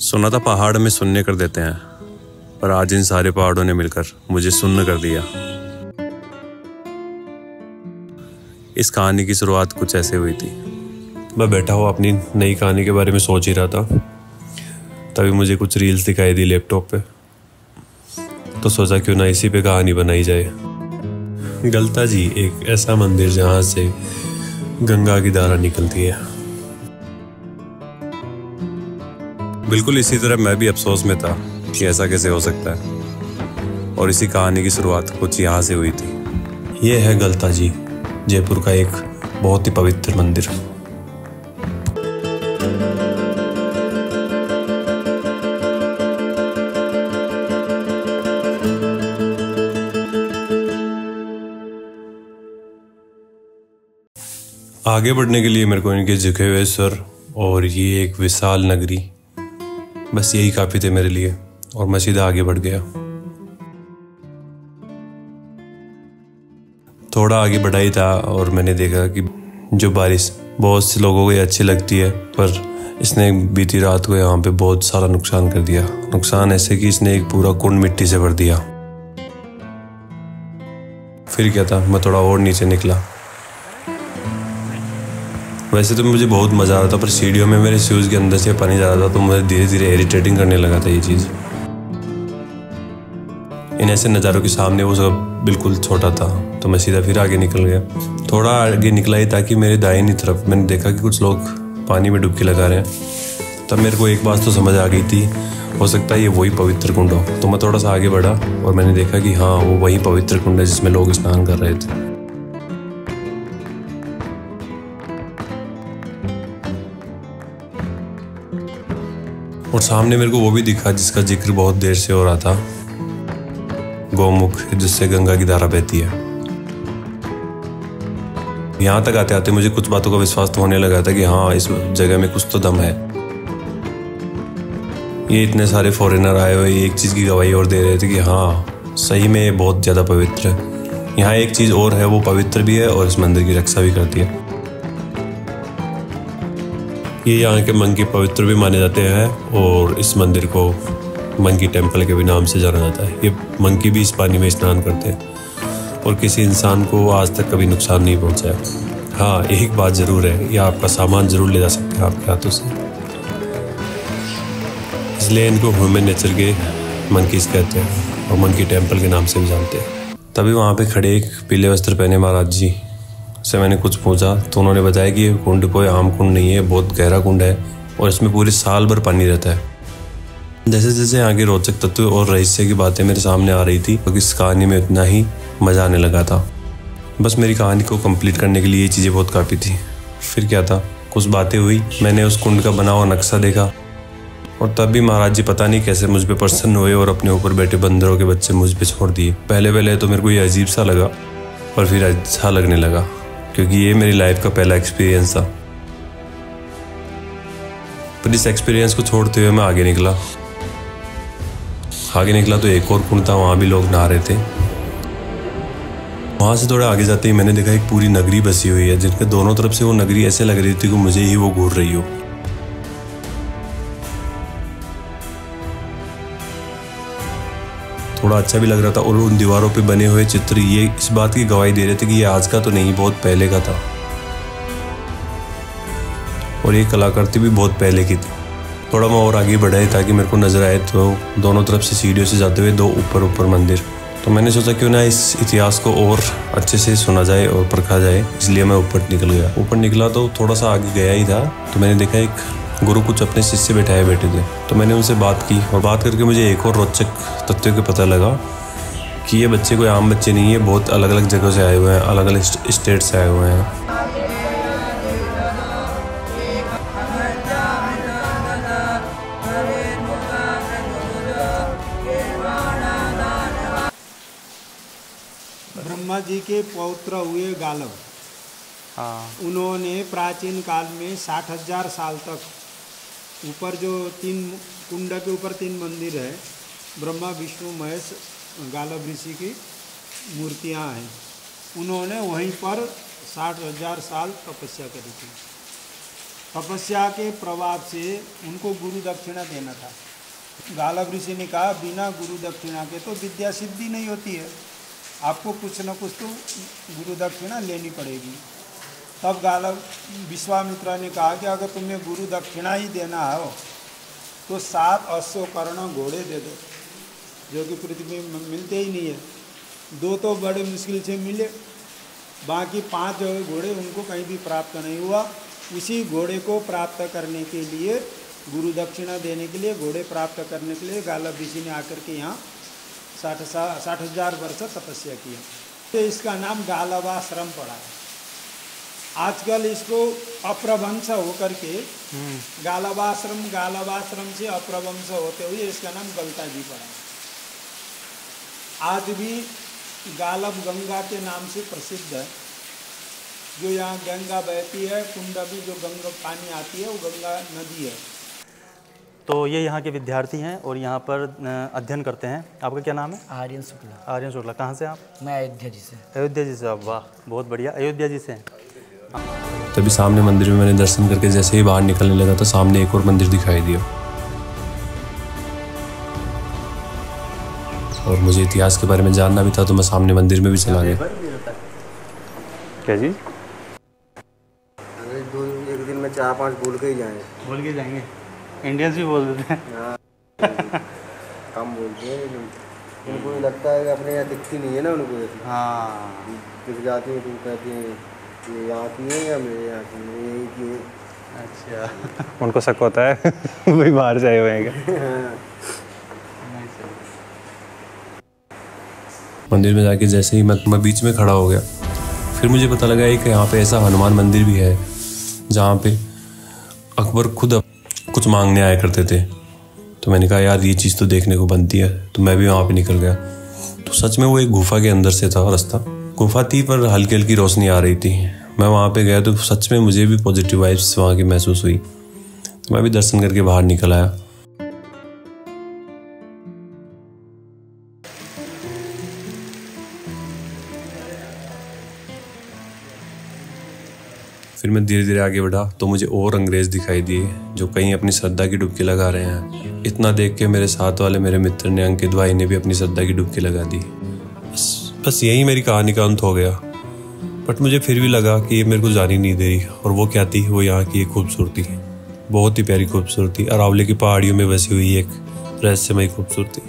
सुना था पहाड़ में शून्य कर देते हैं, पर आज इन सारे पहाड़ों ने मिलकर मुझे शून्य कर दिया। इस कहानी की शुरुआत कुछ ऐसे हुई थी। मैं बैठा हुआ अपनी नई कहानी के बारे में सोच ही रहा था, तभी मुझे कुछ रील्स दिखाई दी लैपटॉप पे। तो सोचा क्यों ना इसी पे कहानी बनाई जाए। गलता जी एक ऐसा मंदिर जहाँ से गंगा की धारा निकलती है। बिल्कुल इसी तरह मैं भी अफसोस में था कि ऐसा कैसे हो सकता है, और इसी कहानी की शुरुआत कुछ यहाँ से हुई थी। ये है गलता जी, जयपुर का एक बहुत ही पवित्र मंदिर। आगे बढ़ने के लिए मेरे को इनके झुके हुए स्वर और ये एक विशाल नगरी, बस यही काफ़ी थे मेरे लिए, और मैं सीधा आगे बढ़ गया। थोड़ा आगे बढ़ा ही था और मैंने देखा कि जो बारिश बहुत से लोगों को अच्छी लगती है, पर इसने बीती रात को यहाँ पे बहुत सारा नुकसान कर दिया। नुकसान ऐसे कि इसने एक पूरा कुंड मिट्टी से भर दिया। फिर क्या था, मैं थोड़ा और नीचे निकला। वैसे तो मुझे बहुत मज़ा आ रहा था, पर सीढ़ियों में मेरे शूज़ के अंदर से पानी जा रहा था, तो मुझे धीरे धीरे इरिटेटिंग करने लगा था ये चीज़। इन ऐसे नज़ारों के सामने वो सब बिल्कुल छोटा था, तो मैं सीधा फिर आगे निकल गया। थोड़ा आगे निकला ही ताकि मेरे दाहिनी तरफ मैंने देखा कि कुछ लोग पानी में डुबकी लगा रहे हैं। तब मेरे को एक बात तो समझ आ गई थी, हो सकता है ये वही पवित्र कुंड हो। तो मैं थोड़ा सा आगे बढ़ा और मैंने देखा कि हाँ, वो वही पवित्र कुंड है जिसमें लोग स्नान कर रहे थे। और सामने मेरे को वो भी दिखा जिसका जिक्र बहुत देर से हो रहा था, गौमुख, जिससे गंगा की धारा बहती है। यहाँ तक आते आते मुझे कुछ बातों का विश्वास तो होने लगा था कि हाँ, इस जगह में कुछ तो दम है। ये इतने सारे फॉरेनर आए हुए एक चीज़ की गवाही और दे रहे थे कि हाँ, सही में ये बहुत ज़्यादा पवित्र है। यहाँ एक चीज़ और है, वो पवित्र भी है और इस मंदिर की रक्षा भी करती है। ये यहाँ के मंकी पवित्र भी माने जाते हैं और इस मंदिर को मंकी टेम्पल के भी नाम से जाना जाता है। ये मंकी भी इस पानी में स्नान करते हैं और किसी इंसान को आज तक कभी नुकसान नहीं पहुँचाया। हाँ, एक बात ज़रूर है, ये आपका सामान ज़रूर ले जा सकते हैं आपके हाथों से, इसलिए इनको ह्यूमन नेचर के मंकीज कहते हैं और मंकी टेम्पल के नाम से भी जानते हैं। तभी वहाँ पे खड़े एक पीले वस्त्र पहने महाराज जी से मैंने कुछ पूछा, तो उन्होंने बताया कि ये कुंड कोई आम कुंड नहीं है, बहुत गहरा कुंड है और इसमें पूरे साल भर पानी रहता है। जैसे जैसे आगे रोचक तत्व और रहस्य की बातें मेरे सामने आ रही थी, तो इस कहानी में इतना ही मज़ा आने लगा था। बस मेरी कहानी को कंप्लीट करने के लिए ये चीज़ें बहुत काफ़ी थी। फिर क्या था, कुछ बातें हुई, मैंने उस कुंड का बना हुआ नक्शा देखा, और तब भी महाराज जी पता नहीं कैसे मुझ पर प्रसन्न हुए और अपने ऊपर बैठे बंदरों के बच्चे मुझ पर छोड़ दिए। पहले तो मेरे को ये अजीब सा लगा, पर फिर अच्छा लगने लगा, क्योंकि ये मेरी लाइफ का पहला एक्सपीरियंस था। पर इस एक्सपीरियंस को छोड़ते हुए मैं आगे निकला तो एक और कुंड था, वहाँ भी लोग नहा रहे थे। वहाँ से थोड़ा आगे जाते ही मैंने देखा एक पूरी नगरी बसी हुई है, जिनके दोनों तरफ से वो नगरी ऐसे लग रही थी कि मुझे ही वो घूर रही हो। थोड़ा अच्छा भी लग रहा था, और उन दीवारों पे बने हुए चित्र ये इस बात की गवाही दे रहे थे कि ये आज का तो नहीं, बहुत पहले का था, और ये कलाकृति भी बहुत पहले की थी। थोड़ा मैं और आगे बढ़ा ताकि मेरे को नजर आए तो दोनों तरफ से सीढ़ियों से जाते हुए दो ऊपर मंदिर। तो मैंने सोचा क्यों ना इस इतिहास को और अच्छे से सुना जाए और परखा जाए, इसलिए मैं ऊपर निकल गया। ऊपर निकला तो थोड़ा सा आगे गया ही था, तो मैंने देखा एक गुरु कुछ अपने शिष्य बैठाए बैठे थे। तो मैंने उनसे बात की, और बात करके मुझे एक और रोचक तथ्य का पता लगा कि ये बच्चे कोई आम बच्चे नहीं है, बहुत अलग अलग जगहों से आए हुए हैं, अलग अलग स्टेट से आए हुए हैं। ब्रह्मा जी के पौत्र हुए गालव, उन्होंने प्राचीन काल में 60,000 साल तक ऊपर जो 3 कुंड के ऊपर 3 मंदिर है, ब्रह्मा विष्णु महेश गालव ऋषि की मूर्तियां हैं, उन्होंने वहीं पर 60,000 साल तपस्या करी थी। तपस्या के प्रभाव से उनको गुरु दक्षिणा देना था। गालव ऋषि ने कहा बिना गुरु दक्षिणा के तो विद्या सिद्धि नहीं होती है, आपको कुछ न कुछ तो गुरु दक्षिणा लेनी पड़ेगी। तब गालव विश्वामित्र ने कहा कि अगर तुम्हें गुरु दक्षिणा ही देना हो तो 7 अश्वकर्ण घोड़े दे दो, जो कि पृथ्वी में मिलते ही नहीं है। 2 तो बड़े मुश्किल से मिले, बाकी 5 जो घोड़े उनको कहीं भी प्राप्त नहीं हुआ। उसी घोड़े को प्राप्त करने के लिए, गुरु दक्षिणा देने के लिए, घोड़े प्राप्त करने के लिए गालव ऋषि ने आकर के यहाँ 60,000 वर्ष तपस्या किया। तो इसका नाम गालवाश्रम पड़ा है। आजकल इसको अप्रभंश होकर के गालवाश्रम से अप्रभंश होते हुए इसका नाम गलता जी पड़ा है। आज भी गालब गंगा के नाम से प्रसिद्ध है। जो यहाँ गंगा बहती है, कुंड में जो गंगा पानी आती है वो गंगा नदी है। तो ये यहाँ के विद्यार्थी हैं और यहाँ पर अध्ययन करते हैं। आपका क्या नाम है? आर्यन शुक्ला। आर्यन शुक्ला। कहाँ से आप? मैं अयोध्या जी से। अयोध्या जी से आप? वाह, बहुत बढ़िया। अयोध्या जी से हैं। तभी सामने मंदिर में मैंने दर्शन करके जैसे ही बाहर निकलने लगा तो सामने एक और मंदिर दिखाई दिया, और मुझे इतिहास के बारे में जानना भी था तो मैं सामने मंदिर में भी चला गया। क्या जी? अरे एक दिन में 4-5 बोल के ही जाएंगे। बोल के जाएंगे? इंडियंस भी बोल देते हैं। कम बोलते हैं, उनको लगता है कि अपने यहाँ दिखती नहीं है ना उनको। हाँ, दिख जाती है तो कहती हैं ये यहाँ की है या मेरे यहाँ की, यही की है। अच्छा। उनको शक होता है वही बाहर से आए हुए हैं। मंदिर में जाके जैसे ही मैं बीच में खड़ा हो गया, फिर मुझे पता लगा कि यहाँ पे ऐसा हनुमान मंदिर भी है जहाँ पे अकबर खुद कुछ मांगने आया करते थे। तो मैंने कहा यार ये चीज़ तो देखने को बनती है, तो मैं भी वहाँ पे निकल गया। तो सच में वो एक गुफा के अंदर से था रास्ता। गुफा थी पर हल्की हल्की रोशनी आ रही थी। मैं वहाँ पे गया तो सच में मुझे भी पॉजिटिव वाइब्स वहाँ की महसूस हुई। तो मैं भी दर्शन करके बाहर निकल आया। फिर मैं धीरे धीरे आगे बढ़ा तो मुझे और अंग्रेज दिखाई दिए जो कहीं अपनी श्रद्धा की डुबकी लगा रहे हैं। इतना देख के मेरे साथ वाले मेरे मित्र ने, अंकित भाई ने भी अपनी श्रद्धा की डुबकी लगा दी। बस यही मेरी कहानी का अंत हो गया। बट मुझे फिर भी लगा कि ये मेरे को जानी नहीं दे रही। और वो क्या थी? वो यहाँ की एक खूबसूरती, बहुत ही प्यारी खूबसूरती, अरावली की पहाड़ियों में बसी हुई एक रहस्यमयी खूबसूरती।